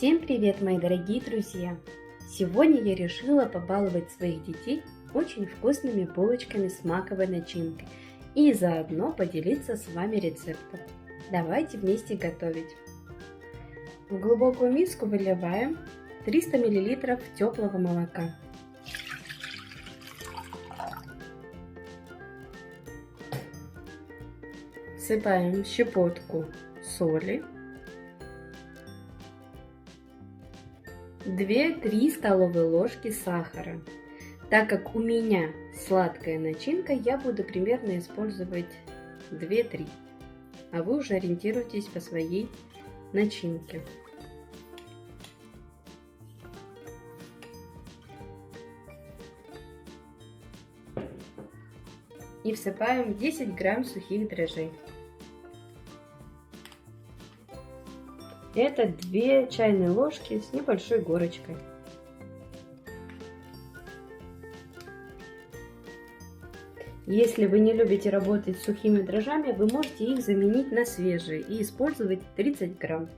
Всем привет, мои дорогие друзья! Сегодня я решила побаловать своих детей очень вкусными булочками с маковой начинкой и заодно поделиться с вами рецептом. Давайте вместе готовить. В глубокую миску выливаем 300 мл теплого молока. Всыпаем щепотку соли, 2-3 столовые ложки сахара. Так как у меня сладкая начинка, я буду примерно использовать 2-3, а вы уже ориентируйтесь по своей начинке. И всыпаем 10 грамм сухих дрожжей. Это 2 чайные ложки с небольшой горочкой. Если вы не любите работать с сухими дрожжами, вы можете их заменить на свежие и использовать 30 грамм.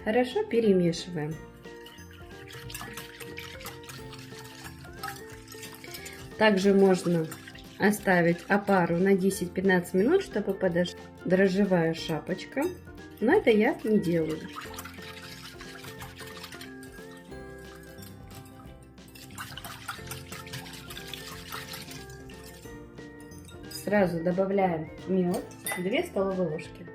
Хорошо перемешиваем. Также можно оставить опару на 10-15 минут, чтобы подошла дрожжевая шапочка. Но это я не делаю. Сразу добавляем мед, 2 столовые ложки.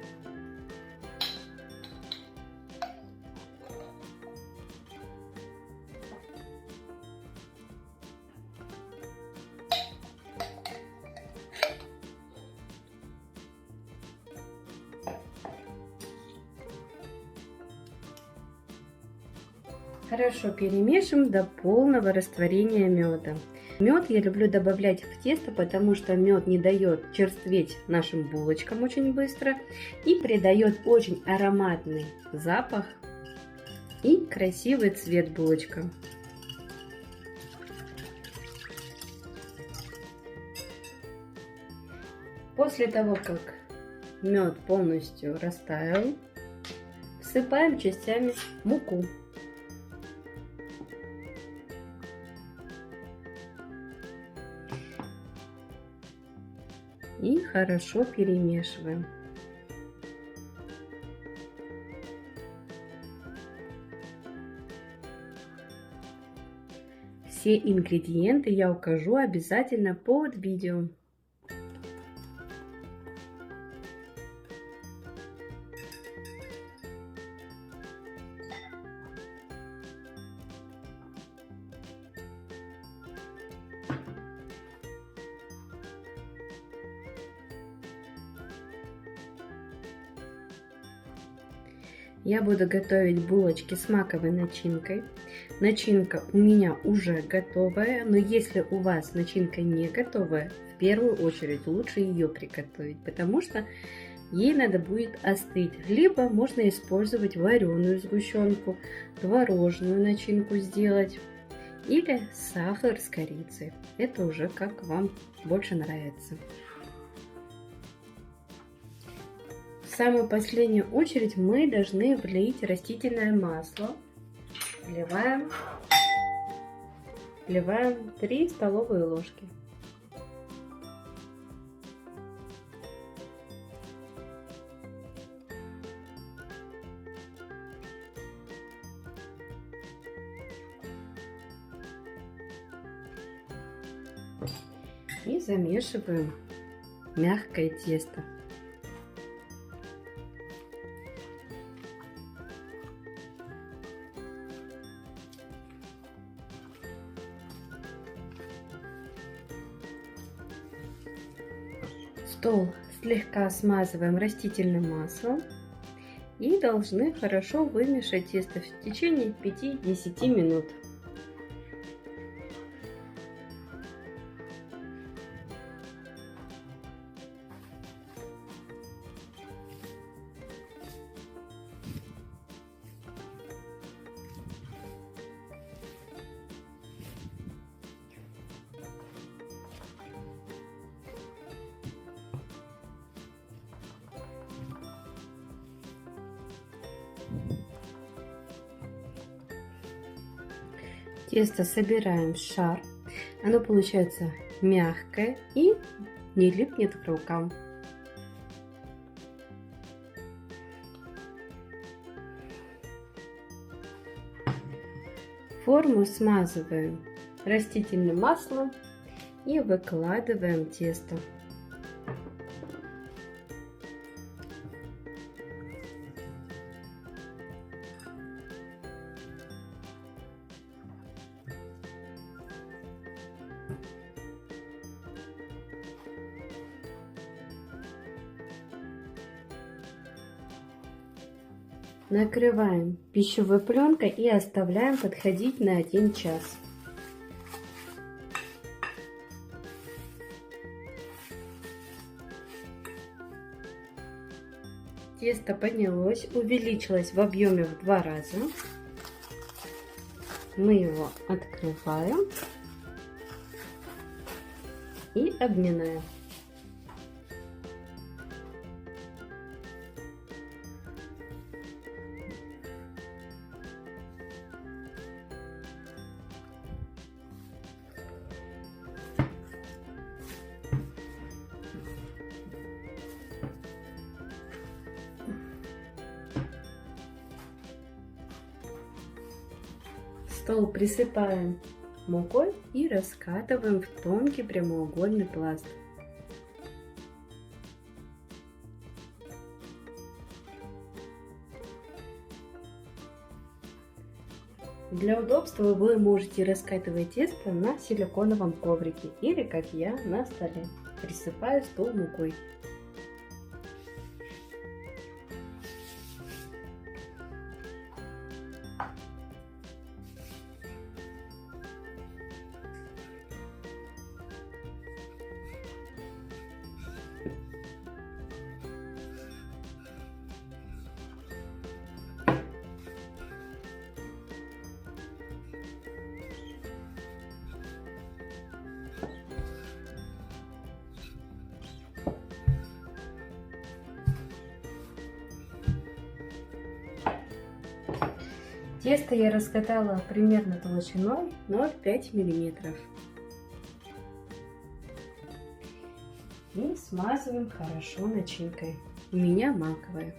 Хорошо перемешиваем до полного растворения меда. Мед я люблю добавлять в тесто, потому что мед не дает черстветь нашим булочкам очень быстро и придает очень ароматный запах и красивый цвет булочкам. После того, как мед полностью растаял, всыпаем частями муку. И хорошо перемешиваем. Все ингредиенты я укажу обязательно под видео. Я буду готовить булочки с маковой начинкой. Начинка у меня уже готовая, но если у вас начинка не готовая, в первую очередь лучше ее приготовить, потому что ей надо будет остыть. Либо можно использовать вареную сгущенку, творожную начинку сделать или сахар с корицей. Это уже как вам больше нравится. В самую последнюю очередь мы должны влить растительное масло. Вливаем 3 столовые ложки. И замешиваем мягкое тесто. Стол слегка смазываем растительным маслом и должны хорошо вымешать тесто в течение 5-10 минут. тесто собираем в шар. Оно получается мягкое и не липнет к рукам. Форму смазываем растительным маслом и выкладываем тесто. Накрываем пищевой пленкой и оставляем подходить на 1 час. Тесто поднялось, увеличилось в объеме в 2 раза. Мы его открываем и обминаем. Стол присыпаем мукой и раскатываем в тонкий прямоугольный пласт. Для удобства вы можете раскатывать тесто на силиконовом коврике или, как я, на столе. Присыпаю стол мукой. Тесто я раскатала примерно толщиной 0,5 мм. И смазываем хорошо начинкой. У меня маковая.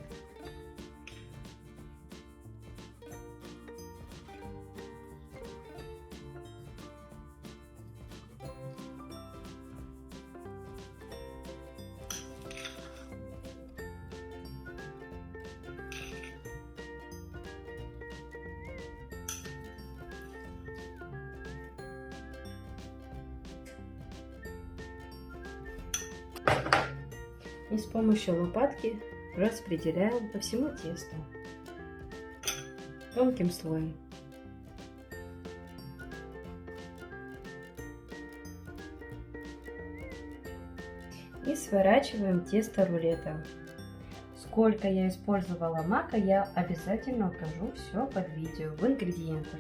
И с помощью лопатки распределяем по всему тесту тонким слоем. И сворачиваем тесто рулетом. Сколько я использовала мака, я обязательно укажу все под видео в ингредиентах.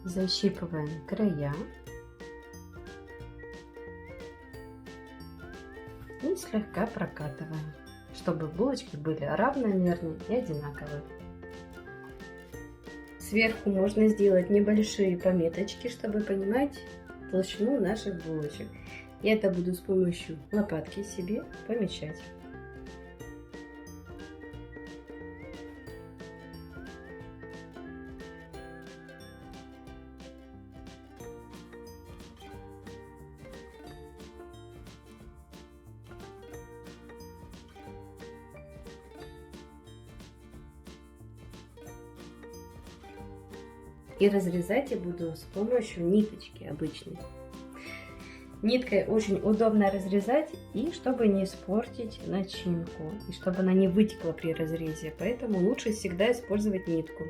Защипываем края и слегка прокатываем, чтобы булочки были равномерные и одинаковые. Сверху можно сделать небольшие пометочки, чтобы понимать толщину наших булочек. Я это буду с помощью лопатки себе помечать. И разрезать я буду с помощью ниточки обычной. Ниткой очень удобно разрезать, и чтобы не испортить начинку, и чтобы она не вытекла при разрезе. Поэтому лучше всегда использовать нитку.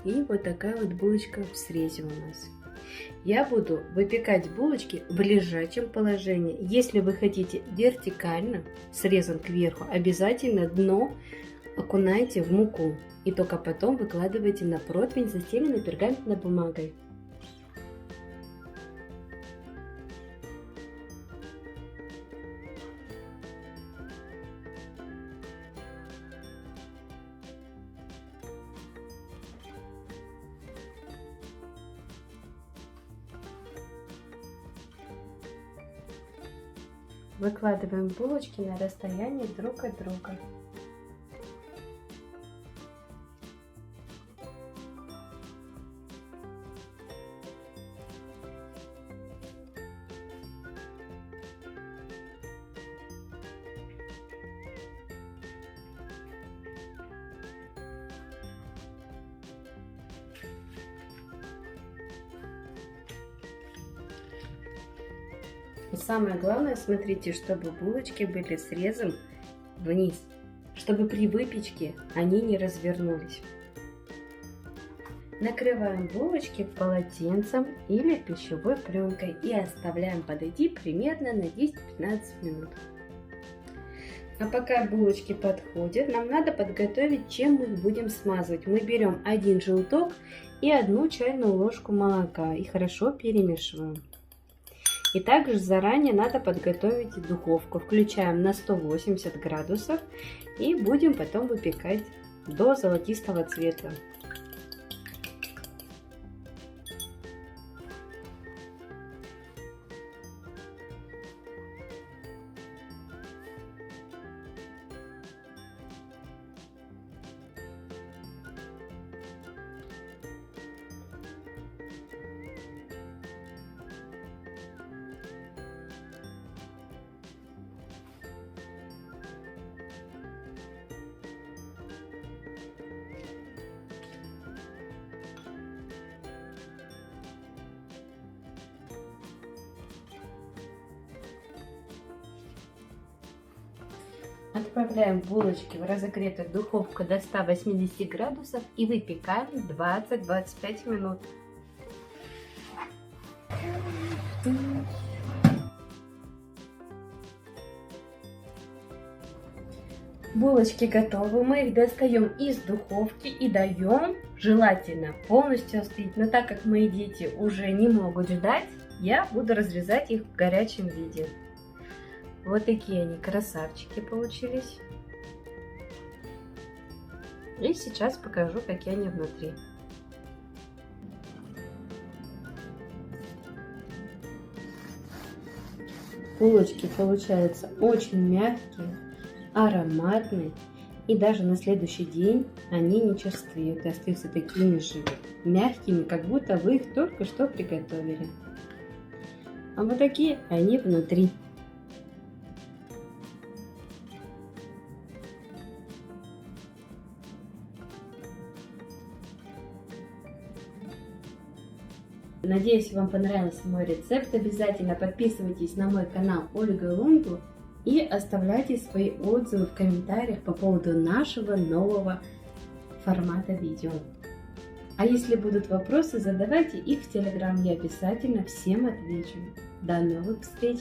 И вот такая вот булочка в срезе у нас. Я буду выпекать булочки в лежачем положении. Если вы хотите вертикально, срезом кверху, обязательно дно окунайте в муку. И только потом выкладывайте на противень, застеленный пергаментной бумагой. Выкладываем булочки на расстоянии друг от друга. И самое главное, смотрите, чтобы булочки были срезом вниз, чтобы при выпечке они не развернулись. Накрываем булочки полотенцем или пищевой пленкой и оставляем подойти примерно на 10-15 минут. А пока булочки подходят, нам надо подготовить, чем мы их будем смазывать. Мы берем 1 желток и 1 чайную ложку молока и хорошо перемешиваем. И также заранее надо подготовить духовку. Включаем на 180 градусов и будем потом выпекать до золотистого цвета. Отправляем булочки в разогретую духовку до 180 градусов и выпекаем 20-25 минут. Булочки готовы, мы их достаем из духовки и даем, желательно, полностью остыть. Но так как мои дети уже не могут ждать, я буду разрезать их в горячем виде. Вот такие они красавчики получились. И сейчас покажу, какие они внутри. Булочки получаются очень мягкие, ароматные. И даже на следующий день они не черствеют и остаются такими же мягкими, как будто вы их только что приготовили. А вот такие они внутри. Надеюсь, вам понравился мой рецепт. Обязательно подписывайтесь на мой канал Ольга Лундл и оставляйте свои отзывы в комментариях по поводу нашего нового формата видео. А если будут вопросы, задавайте их в Telegram, я обязательно всем отвечу. До новых встреч!